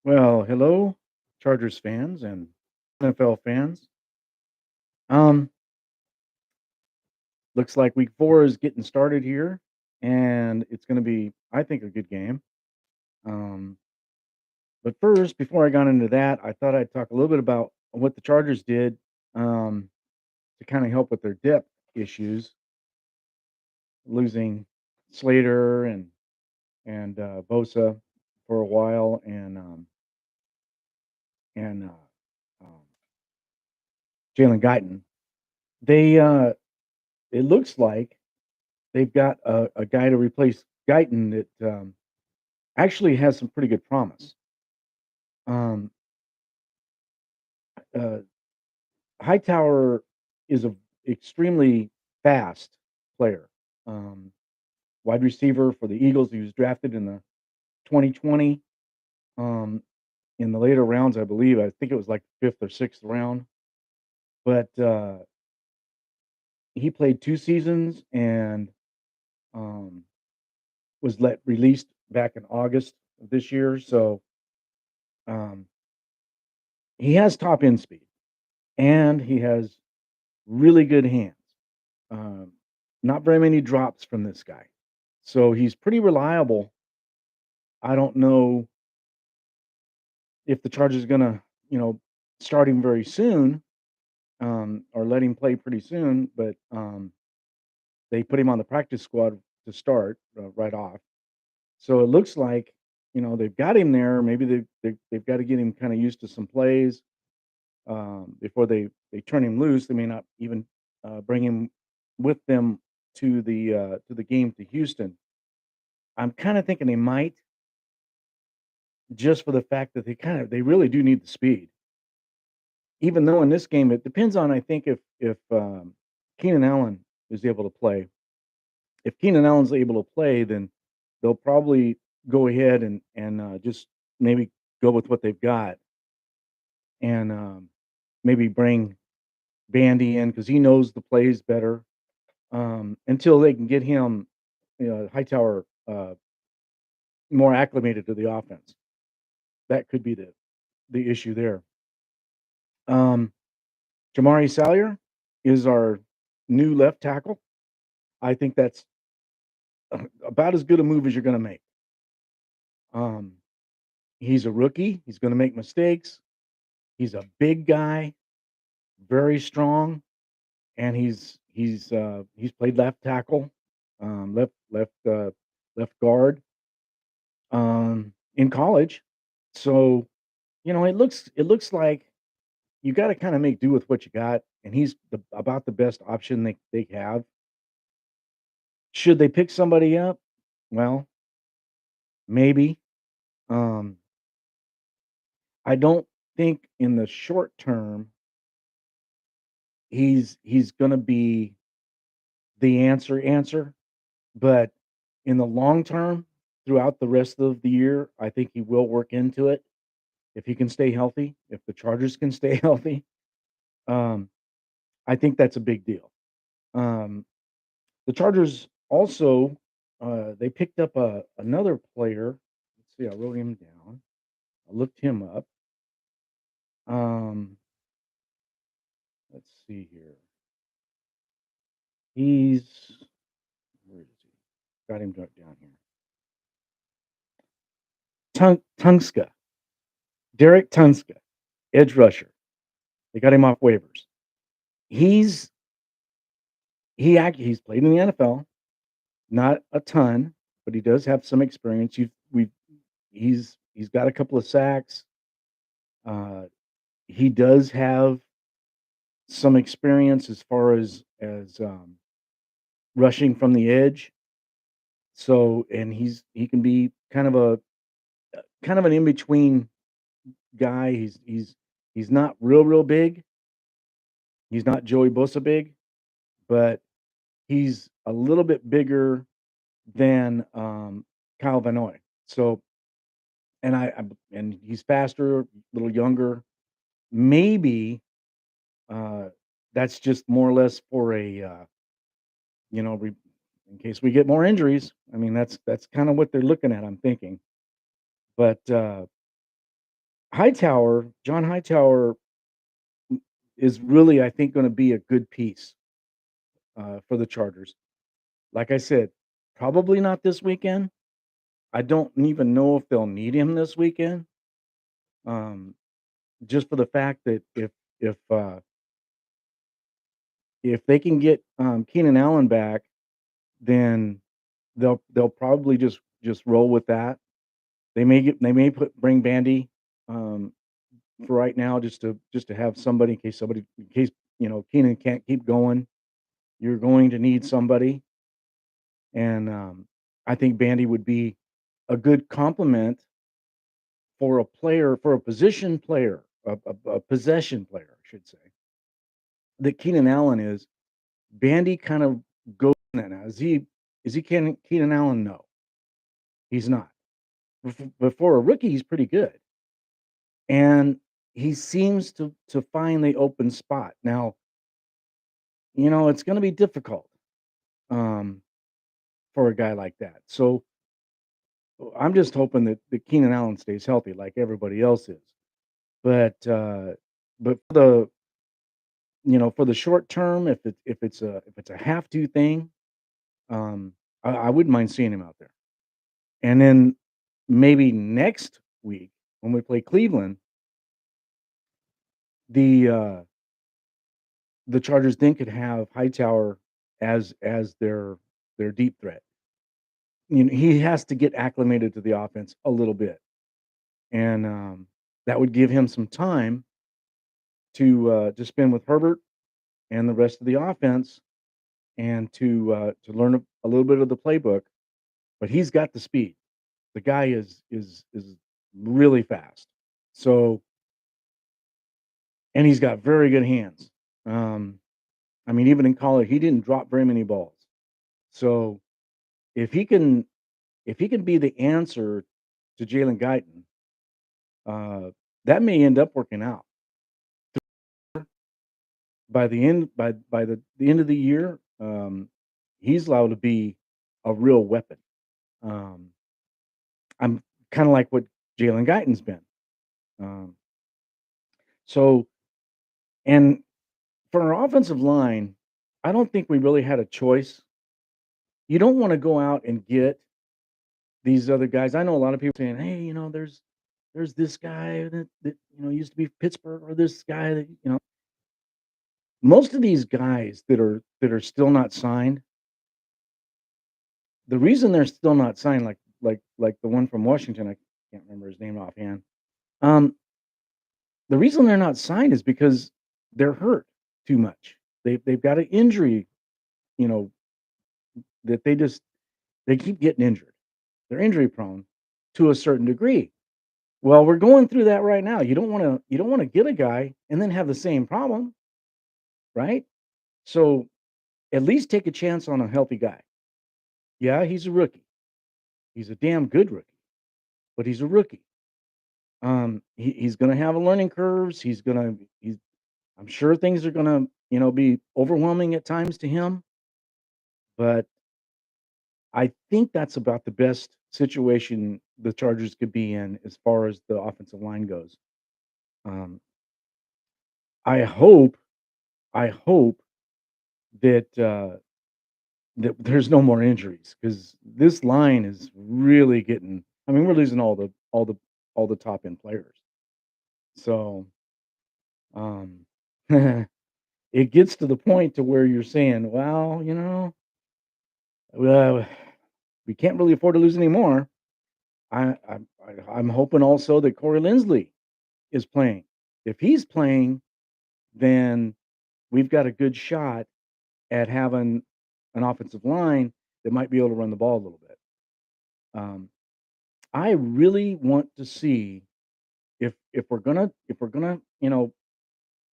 Well, hello, Chargers fans and NFL fans. Um, Looks like week 4 is getting started here, and it's going to be, I think, a good game. Um, but first, before I got into that, I thought I'd talk a little bit about what the Chargers did to kind of help with their depth issues, losing Slater and Bosa for a while, and Jalen Guyton. They It looks like they've got a guy to replace Guyton that, actually has some pretty good promise. Um, uh, Hightower is a extremely fast player. Um, Wide receiver for the Eagles. He was drafted in the 2020, um, in the later rounds, I believe. I think it was like 5th or 6th round, but, he played 2 seasons and, um, was let released back in August of this year, so, um, he has top end speed. And he has really good hands. Um, Not very many drops from this guy. So he's pretty reliable. I don't know if the Chargers gonna, start him very soon, or let him play pretty soon, but they put him on the practice squad to start right off. So it looks like, they've got him there. Maybe they've got to get him kind of used to some plays before they turn him loose. They may not even bring him with them to the game to Houston. I'm kind of thinking they might, just for the fact that they really do need the speed. Even though in this game it depends on, I think, if Keenan Allen is able to play. If Keenan Allen's able to play, then they'll probably go ahead and just maybe go with what they've got and maybe bring Bandy in because he knows the plays better. Until they can get him, Hightower, more acclimated to the offense. That could be the issue there. Um, Jamari Salyer is our new left tackle. I think that's about as good a move as you're going to make. Um, he's a rookie. He's going to make mistakes. He's a big guy, very strong, and he's played left tackle, left guard, in college. So it looks like you got to kind of make do with what you got, and he's about the best option they have. Should they pick somebody up? Well, maybe. Um, I don't think in the short term he's going to be the answer, but in the long term, throughout the rest of the year, I think he will work into it if he can stay healthy. If the Chargers can stay healthy, um, I think that's a big deal. Um, The Chargers also, they picked up another player. Let's see, I wrote him down. I looked him up. Um, let's see here. He's where is he? Got him down here. Tungska, Derek Tunska, edge rusher. They got him off waivers. He's he's played in the NFL, not a ton, but he does have some experience. He's got a couple of sacks. Uh, he does have some experience as far as rushing from the edge. So, and he can be kind of an in between guy. He's not real big. He's not Joey Bosa big, but he's a little bit bigger than Kyle Van Noy. So, and he's faster, a little younger. Maybe uh, that's just more or less for you know, re in case we get more injuries. I mean, that's kinda what they're looking at, I'm thinking. But, Hightower, John Hightower is really, I think, gonna be a good piece, for the Chargers. Like I said, probably not this weekend. I don't even know if they'll need him this weekend, um, just for the fact that if, uh, if they can get, Keenan Allen back, then they'll probably just roll with that. They may bring Bandy, um, for right now just to have somebody in case, Keenan can't keep going. You're going to need somebody, and, I think Bandy would be a good complement for a position player, a possession player, I should say, that Keenan Allen is. Bandy kind of goes in that now. Is he Keenan Allen? No, he's not. But for a rookie, he's pretty good, and he seems to find the open spot. Now, it's gonna be difficult, um, for a guy like that. So, I'm just hoping that Keenan Allen stays healthy like everybody else is. But for the short term, if it's a have to thing, I wouldn't mind seeing him out there. And then maybe next week when we play Cleveland, the uh, the Chargers then could have Hightower as their deep threat. He has to get acclimated to the offense a little bit, and that would give him some time to spend with Herbert and the rest of the offense, and to learn a little bit of the playbook. But he's got the speed. The guy is really fast. So, and he's got very good hands. Um, I mean, even in college, he didn't drop very many balls. So if he can if he can be the answer to Jalen Guyton, uh, that may end up working out. By the end of the year, he's allowed to be a real weapon. Um, I'm kind of like what Jalen Guyton's been. Um, so, and for our offensive line, I don't think we really had a choice. You don't want to go out and get these other guys. I know a lot of people saying, "Hey, there's this guy that used to be Pittsburgh, or this guy that." Most of these guys that are still not signed, the reason they're still not signed, like the one from Washington, I can't remember his name offhand. Um, the reason they're not signed is because they're hurt too much. They've got an injury, you know, that they keep getting injured. They're injury prone to a certain degree. Well, we're going through that right now. You don't wanna get a guy and then have the same problem, right? So, at least take a chance on a healthy guy. Yeah, he's a rookie. He's a damn good rookie, but he's a rookie. He's gonna have a learning curves. He's I'm sure things are gonna, be overwhelming at times to him, but I think that's about the best situation the Chargers could be in as far as the offensive line goes. Um, I hope I hope that there's no more injuries, because this line is really getting. I mean, we're losing all the top end players. So, um, it gets to the point to where you're saying, "Well, well, we can't really afford to lose any more." I'm hoping also that Corey Linsley is playing. If he's playing, then we've got a good shot at having an offensive line that might be able to run the ball a little bit. Um, I really want to see if we're gonna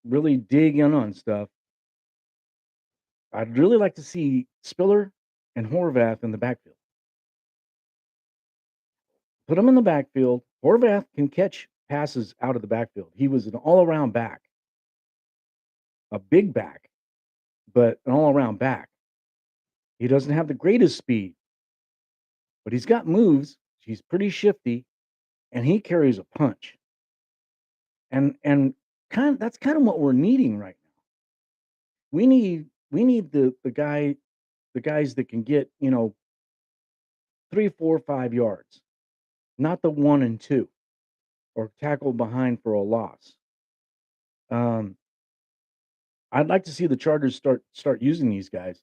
really dig in on stuff. I'd really like to see Spiller and Horvath in the backfield. Put them in the backfield. Horvath can catch passes out of the backfield. He was an all-around back, a big back, but an all-around back. He doesn't have the greatest speed, but he's got moves. He's pretty shifty, and he carries a punch. And that's kind of what we're needing right now. We need the guys that can get, 3, 4, 5 yards, not the 1 and 2 or tackle behind for a loss. Um, I'd like to see the Chargers start using these guys.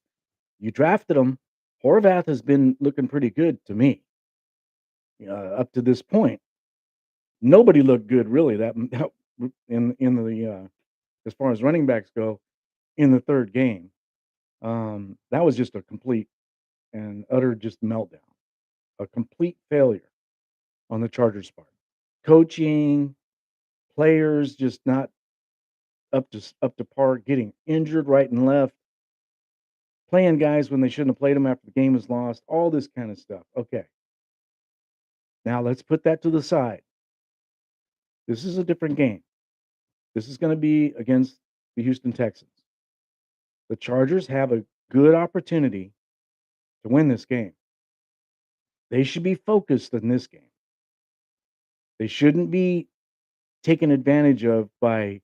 You drafted them. Horvath has been looking pretty good to me, up to this point. Nobody looked good really that in the, as far as running backs go in the 3rd game. That was just a complete and utter just meltdown, a complete failure on the Chargers' part. Coaching, players just not up to par, getting injured right and left, playing guys when they shouldn't have played them after the game was lost, all this kind of stuff. Okay. Now let's put that to the side. This is a different game. This is going to be against the Houston Texans. The Chargers have a good opportunity to win this game. They should be focused in this game. They shouldn't be taken advantage of by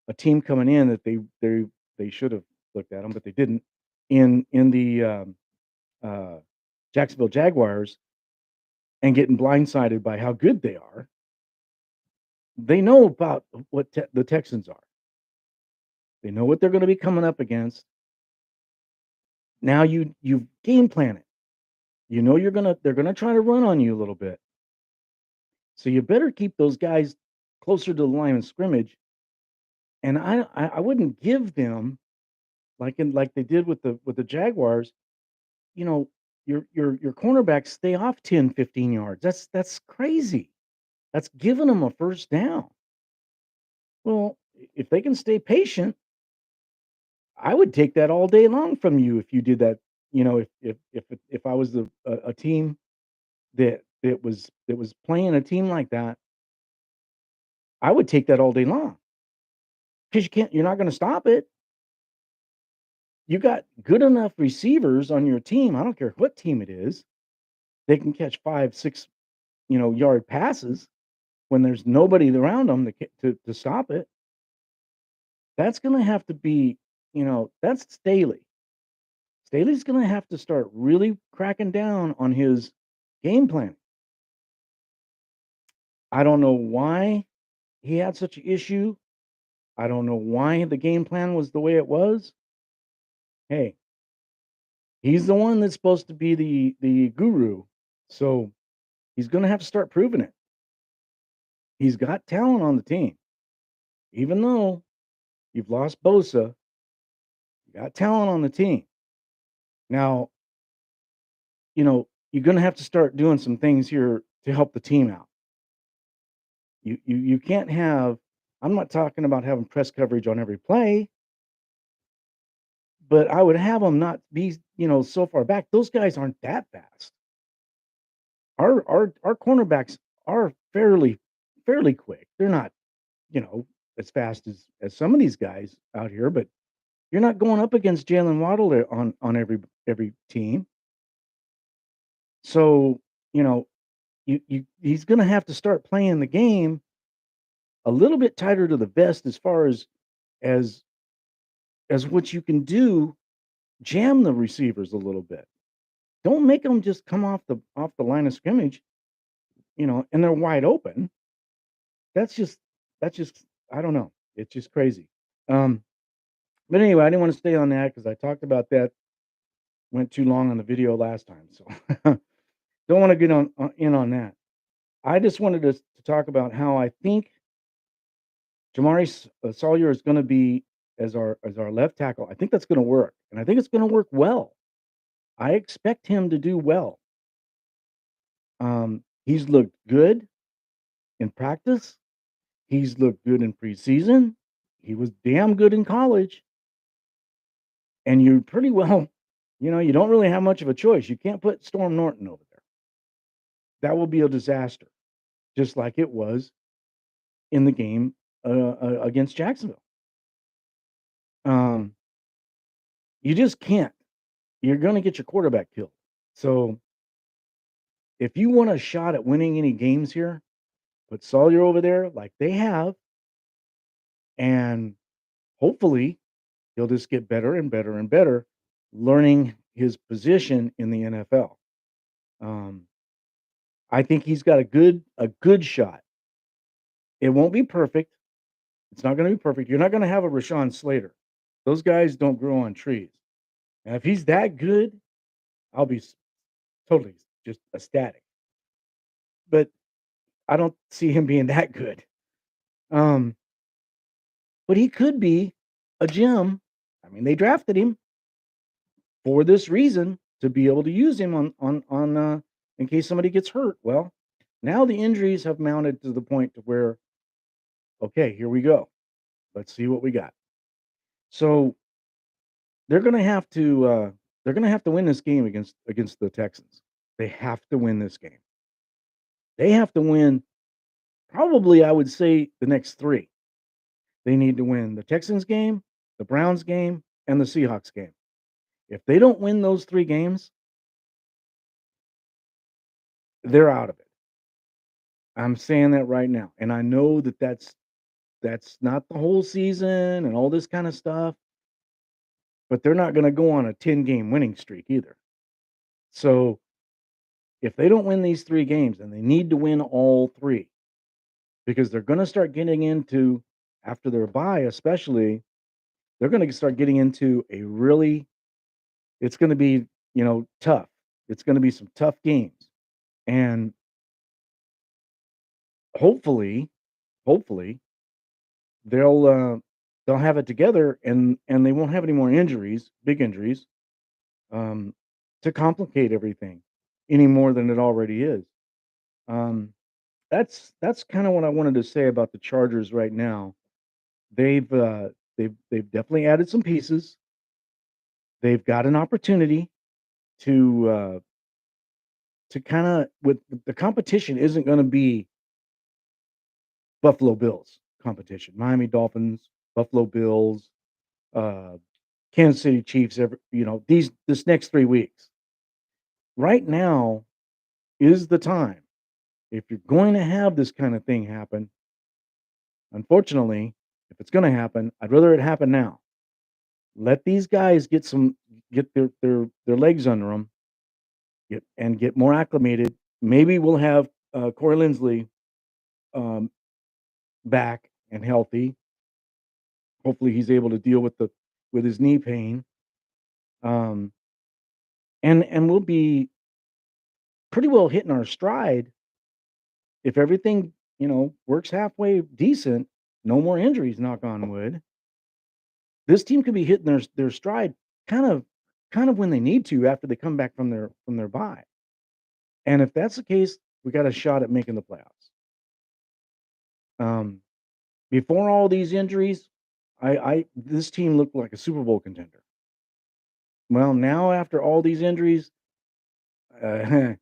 a team coming in that they should have looked at them, but they didn't. In the uh, Jacksonville Jaguars and getting blindsided by how good they are. They know about what the Texans are. They know what they're going to be coming up against. Now you game plan it. You know they're gonna try to run on you a little bit. So you better keep those guys closer to the line of scrimmage. And I wouldn't give them like they did with the Jaguars, you know, your cornerbacks stay off 10, 15 yards. That's crazy. That's giving them a first down. Well, if they can stay patient, I would take that all day long from you if you did that. If I was a team that was playing a team like that, I would take that all day long because you're not going to stop it. You got good enough receivers on your team. I don't care what team it is. They can catch 5, 6, yard passes when there's nobody around them to stop it. That's going to have to be, that's Staley. Staley's going to have to start really cracking down on his game plan. I don't know why he had such an issue. I don't know why the game plan was the way it was. Hey, he's the one that's supposed to be the guru. So he's going to have to start proving it. He's got talent on the team. Even though you've lost Bosa, you got talent on the team. Now, you're going to have to start doing some things here to help the team out. You can't have. I'm not talking about having press coverage on every play, but I would have them not be, so far back. Those guys aren't that fast. Our cornerbacks are fairly quick. They're not, as fast as some of these guys out here, but you're not going up against Jalen Waddle there on every team. So, you know, he's gonna have to start playing the game a little bit tighter to the vest as far as as what you can do, jam the receivers a little bit. Don't make them just come off the line of scrimmage, and they're wide open. That's just that's just I don't know. It's just crazy. Um, but anyway, I didn't want to stay on that because I talked about that, went too long on the video last time. So don't want to get in on that. I just wanted to talk about how I think Jamari Sawyer is going to be as our left tackle. I think that's going to work, and I think it's going to work well. I expect him to do well. He's looked good in practice. He's looked good in preseason. He was damn good in college. And you pretty well, you don't really have much of a choice. You can't put Storm Norton over there. That will be a disaster, just like it was in the game against Jacksonville. Um, you just can't. You're going to get your quarterback killed. So if you want a shot at winning any games here, put Sawyer over there like they have. and hopefully he'll just get better and better and better, learning his position in the NFL. Um, I think he's got a good shot. It won't be perfect. It's not going to be perfect. You're not going to have a Rashawn Slater. Those guys don't grow on trees. And if he's that good, I'll be totally just ecstatic. But I don't see him being that good. Um, but he could be a gem. I mean, they drafted him for this reason to be able to use him on in case somebody gets hurt. Well, now the injuries have mounted to the point to where okay, here we go. Let's see what we got. So they're going to have to win this game against the Texans. They have to win this game. They have to win probably I would say the next 3. They need to win the Texans game, the Browns game, and the Seahawks game. If they don't win those 3 games, they're out of it. I'm saying that right now. And I know that that's not the whole season and all this kind of stuff, but they're not going to go on a 10-game winning streak either. So, if they don't win these 3 games, and they need to win all 3 because they're going to start getting into after their bye especially, they're going to start getting into a really it's going to be, tough. It's going to be some tough games. And hopefully, hopefully they'll have it together and they won't have any more injuries, big injuries, um, to complicate everything any more than it already is. Um, that's kind of what I wanted to say about the Chargers right now. They've they've definitely added some pieces. They've got an opportunity to kind of with the competition isn't going to be Buffalo Bills competition, Miami Dolphins, Buffalo Bills, uh, Kansas City Chiefs. This next 3 weeks. Right now is the time if you're going to have this kind of thing happen. Unfortunately, if it's going to happen, I'd rather it happen now. Let these guys get their legs under them, get more acclimated. Maybe we'll have Corey Linsley um, back and healthy. Hopefully, he's able to deal with his knee pain, um, and we'll be pretty well hitting our stride if everything works halfway decent. No more injuries, knock on wood. This team could be hitting their stride kind of kind of when they need to after they come back from their bye. And if that's the case, we got a shot at making the playoffs. Um, before all these injuries, I this team looked like a Super Bowl contender. Well, now after all these injuries, uh,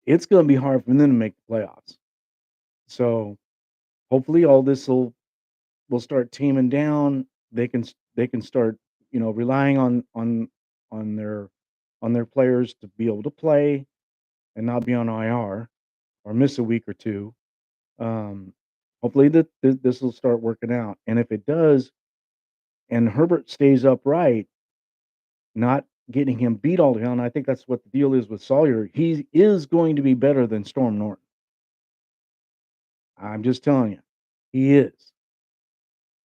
it's going to be hard for them to make the playoffs. So hopefully, all this will start teaming down. They can start relying on their players to be able to play and not be on IR or miss a week or two. Um, hopefully that this will start working out, and if it does, and Herbert stays upright, not getting him beat all down, I think that's what the deal is with Sawyer. He is going to be better than Storm Norton. I'm just telling you, he is.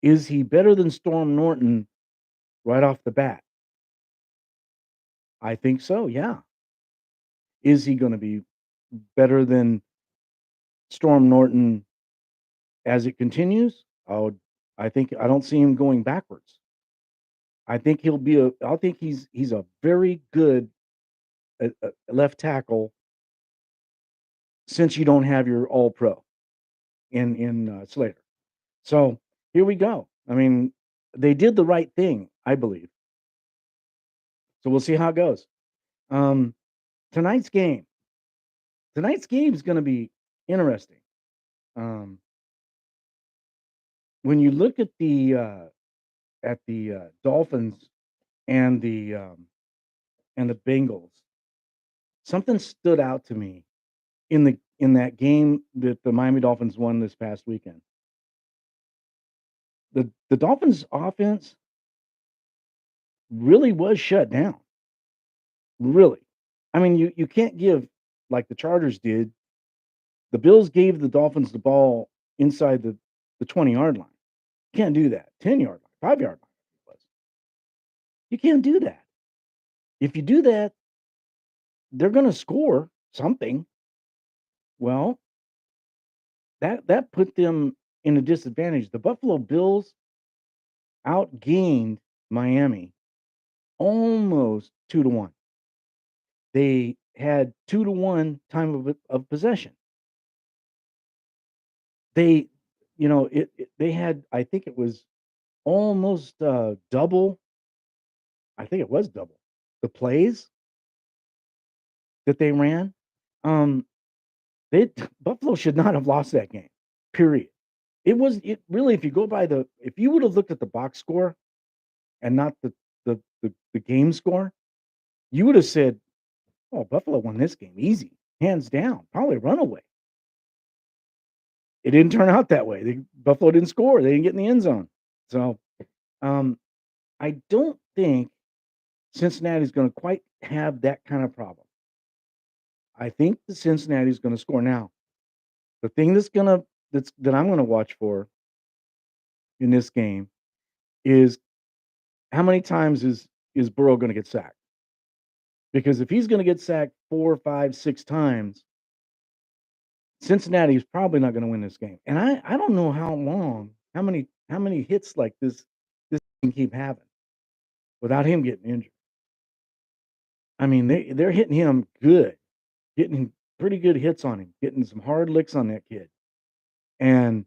Is he better than Storm Norton right off the bat? I think so. Yeah. Is he going to be better than Storm Norton as it continues? I don't see him going backwards. I think I think he's a very good left tackle since you don't have your all pro in Slater. So here we go. I mean, they did the right thing, I believe. So we'll see how it goes. Um, tonight's game. Tonight's game is going to be interesting. Um, when you look at the Dolphins and the Bengals, something stood out to me in that game that the Miami Dolphins won this past weekend. The Dolphins' offense really was shut down, really. I mean, you can't give like the Chargers did. The Bills gave the Dolphins the ball inside the 20-yard line. You can't do that. 10-yard line, 5-yard line it was. You can't do that. If you do that, they're gonna score something. Well, that put them in a disadvantage. The Buffalo Bills outgained Miami almost 2-1. They had 2-1 time of possession. They, they had, I think it was almost double. I think it was double the plays that they ran. Um, they Buffalo should not have lost that game. Period. It really, if you go by if you would have looked at the box score and not the game score, you would have said, "Oh, Buffalo won this game easy, hands down, probably runaway." It didn't turn out that way. Buffalo didn't score. They didn't get in the end zone. So, um, I don't think Cincinnati's gonna quite have that kind of problem. I think the Cincinnati's gonna score. Now, the thing that I'm gonna watch for in this game is how many times is Burrow gonna get sacked? Because if he's gonna get sacked 4, 5, 6 times, Cincinnati is probably not gonna win this game. And I don't know how many hits like this can keep having without him getting injured. I mean, they're hitting him good, getting pretty good hits on him, getting some hard licks on that kid, and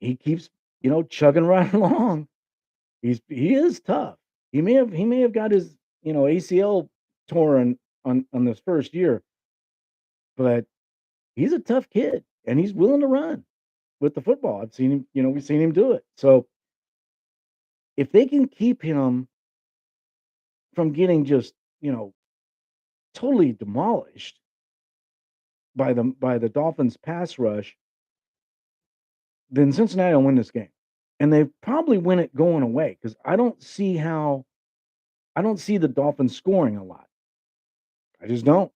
he keeps, chugging right along. He is tough. He may have got his, ACL torn on this first year, but he's a tough kid, and he's willing to run with the football. I've seen him, we've seen him do it. So, if they can keep him from getting just, totally demolished by the Dolphins pass rush, then Cincinnati will win this game. And they probably win it going away because I don't see the Dolphins scoring a lot. I just don't.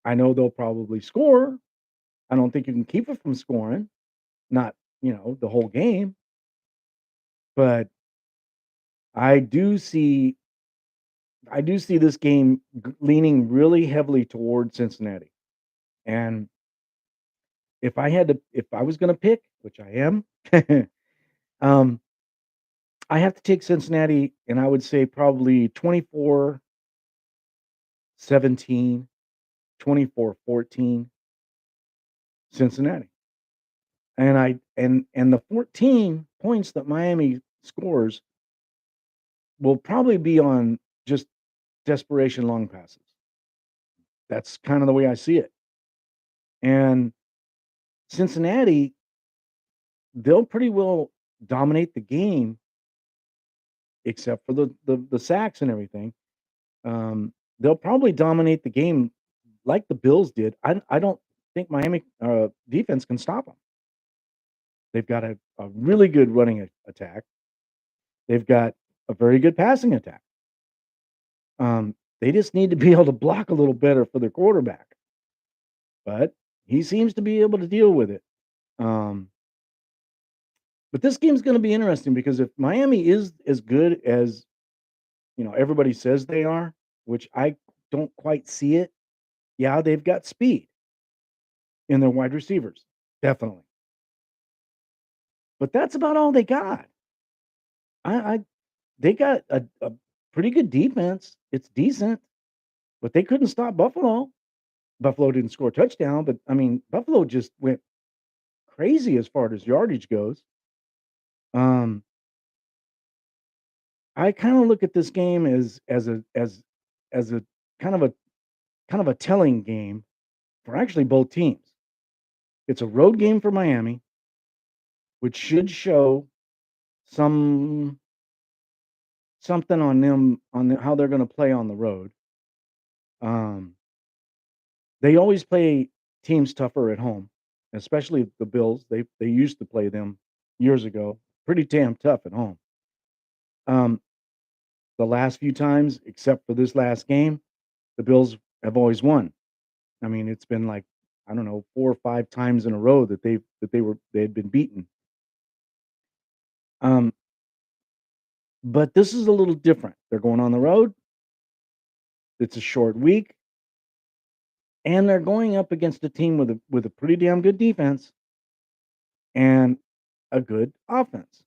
I know they'll probably score. I don't think you can keep it from scoring, not, the whole game, but I do see I do see this game leaning really heavily towards Cincinnati. And if I was going to pick, which I am, um, I have to take Cincinnati, and I would say probably 24-17, 24-14, Cincinnati. And the 14 points that Miami scores will probably be on just desperation long passes. That's kind of the way I see it. And Cincinnati, they'll pretty well dominate the game, except for the sacks and everything. They'll probably dominate the game like the Bills did. I don't think Miami defense can stop them. They've got a really good running attack. They've got a very good passing attack. They just need to be able to block a little better for their quarterback, but he seems to be able to deal with it. Um, but this game's going to be interesting because if Miami is as good as everybody says they are, which I don't quite see it. Yeah, they've got speed in their wide receivers, definitely, but that's about all they got. I They got a pretty good defense. It's decent, but they couldn't stop Buffalo. Buffalo didn't score a touchdown, but I mean, Buffalo just went crazy as far as yardage goes. Um, I kind of look at this game as a kind of a kind of a telling game for actually both teams. It's a road game for Miami, which should show some something on them on how they're going to play on the road. Um, they always play teams tougher at home, especially the Bills. They used to play them. years ago. Pretty damn tough at home. Um, the last few times, except for this last game, the Bills have always won. I mean, it's been like, I don't know, 4 or 5 times in a row that they had been beaten. Um, but this is a little different. They're going on the road. It's a short week, and they're going up against a team with a pretty damn good defense and a good offense.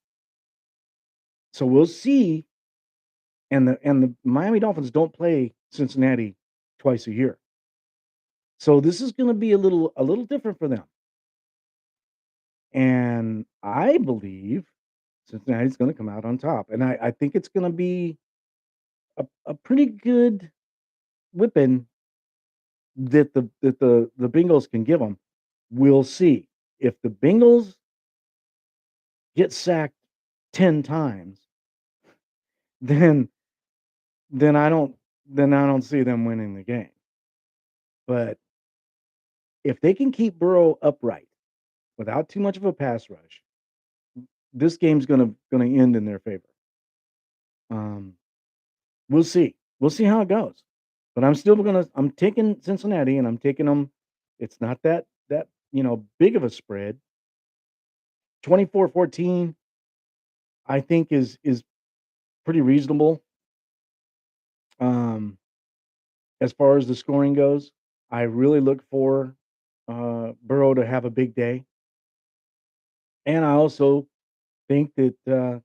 So we'll see. And the Miami Dolphins don't play Cincinnati twice a year. So this is going to be a little different for them. And I believe Cincinnati's going to come out on top. And I think it's going to be a pretty good whipping that the Bengals can give them. We'll see. If the Bengals get sacked 10 times, then then I don't then I don't see them winning the game. But if they can keep Burrow upright without too much of a pass rush, this game's gonna end in their favor. Um, we'll see. We'll see how it goes. But I'm taking Cincinnati and I'm taking them. It's not that big of a spread. 24-14, I think is pretty reasonable. Um, as far as the scoring goes, I really look for Burrow to have a big day. And I also think that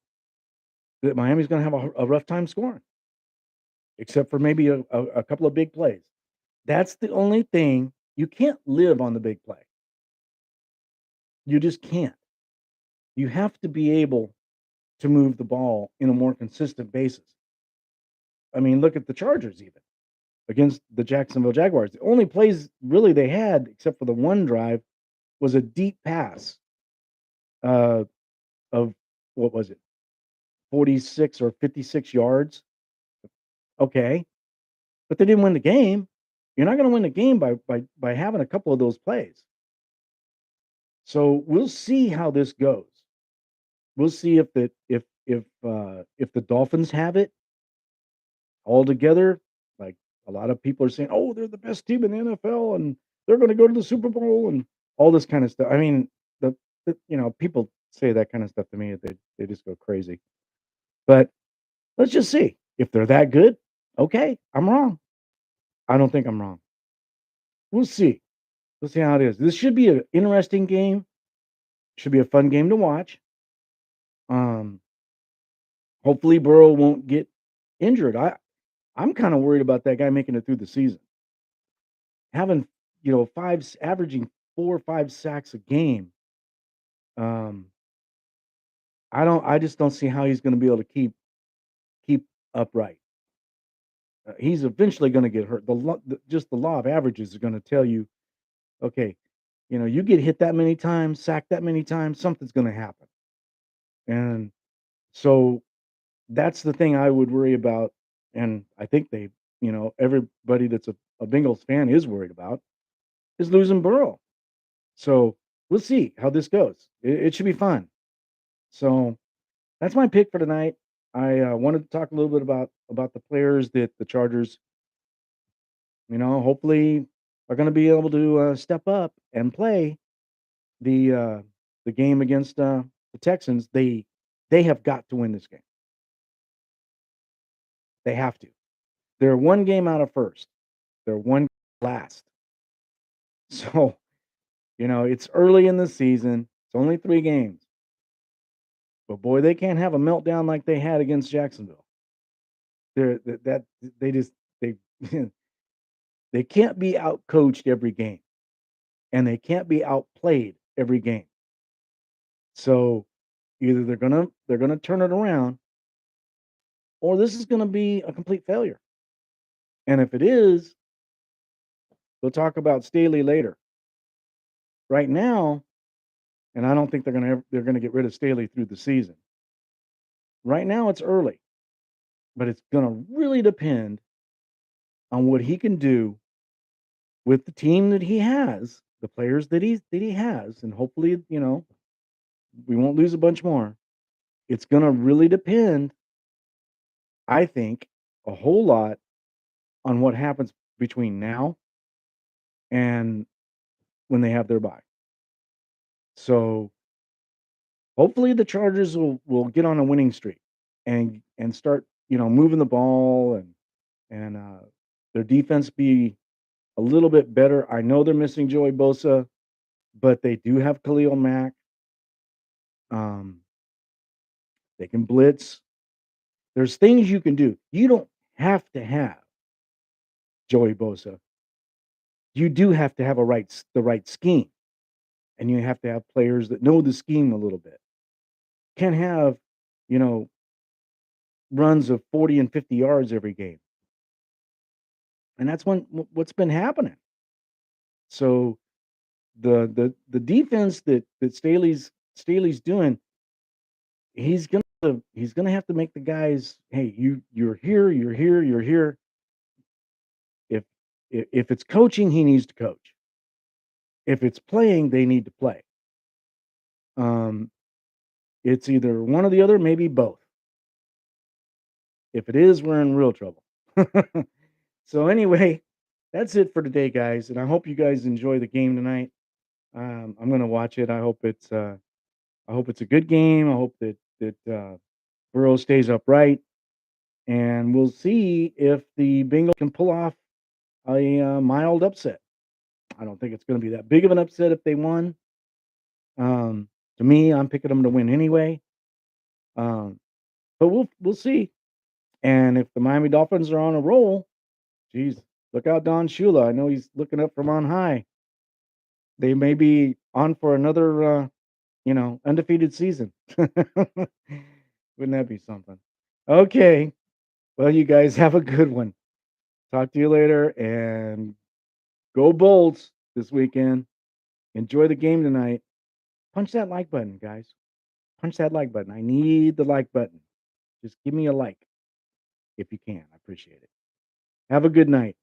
Miami's gonna have a rough time scoring, except for maybe a couple of big plays. That's the only thing. You can't live on the big play. You just can't. You have to be able to move the ball in a more consistent basis. I mean, look at the Chargers even against the Jacksonville Jaguars. The only plays really they had, except for the one drive, was a deep pass uh, of what was it, 46 or 56 yards. Okay, but they didn't win the game. You're not going to win the game by having a couple of those plays. So we'll see how this goes. We'll see if the Dolphins have it all together. Like a lot of people are saying, "Oh, they're the best team in the NFL, and they're going to go to the Super Bowl," and all this kind of stuff. I mean, people say that kind of stuff to me. They just go crazy. But let's just see if they're that good. Okay, I'm wrong. I don't think I'm wrong. We'll see. We'll see how it is. This should be an interesting game. Should be a fun game to watch. Um, hopefully Burrow won't get injured. I'm kind of worried about that guy making it through the season. Having, averaging 4 or 5 sacks a game. Um, I just don't see how he's going to be able to keep upright. He's eventually going to get hurt. Just the law of averages is going to tell you, okay, you get hit that many times, sacked that many times, something's going to happen. And so that's the thing I would worry about. And I think everybody that's a Bengals fan is worried about is losing Burrow. So we'll see how this goes. It should be fun. So that's my pick for tonight. I wanted to talk a little bit about the players that the Chargers, hopefully are going to be able to step up and play the uh, the game against the Texans. They have got to win this game. They have to. They're one game out of first. They're one last. So it's early in the season. It's only 3 games. But boy, they can't have a meltdown like they had against Jacksonville. They're that they just they they can't be outcoached every game, and they can't be outplayed every game. So either they're gonna turn it around, or this is gonna be a complete failure. And if it is, we'll talk about Staley later. Right now, and I don't think they're gonna get rid of Staley through the season. Right now, it's early, but it's gonna really depend on what he can do with the team that he has, the players that he has, and hopefully, We won't lose a bunch more. It's gonna really depend, I think, a whole lot on what happens between now and when they have their bye. So hopefully the Chargers will get on a winning streak and start, moving the ball and their defense be a little bit better. I know they're missing Joey Bosa, but they do have Khalil Mack. Um, they can blitz. There's things you can do. You don't have to have Joey Bosa. You do have to have the right scheme, and you have to have players that know the scheme a little bit. Can't have, you know, runs of 40 and 50 yards every game. And that's what's been happening. So the defense that Staley's doing, he's gonna have to make the guys, hey, you're here, you're here, you're here. If if it's coaching, he needs to coach. If it's playing, they need to play. Um, it's either one or the other, maybe both. If it is, we're in real trouble. So anyway, that's it for today, guys, and I hope you guys enjoy the game tonight. I'm gonna watch it. I hope it's a good game. I hope that Burrow stays upright, and we'll see if the Bengals can pull off a mild upset. I don't think it's going to be that big of an upset if they won. Um, to me, I'm picking them to win anyway. Um, but we'll see. And if the Miami Dolphins are on a roll, geez, look out, Don Shula. I know he's looking up from on high. They may be on for another, undefeated season. Wouldn't that be something? Okay. Well, you guys have a good one. Talk to you later and go Bolts this weekend. Enjoy the game tonight. Punch that like button, guys. Punch that like button. I need the like button. Just give me a like if you can. I appreciate it. Have a good night.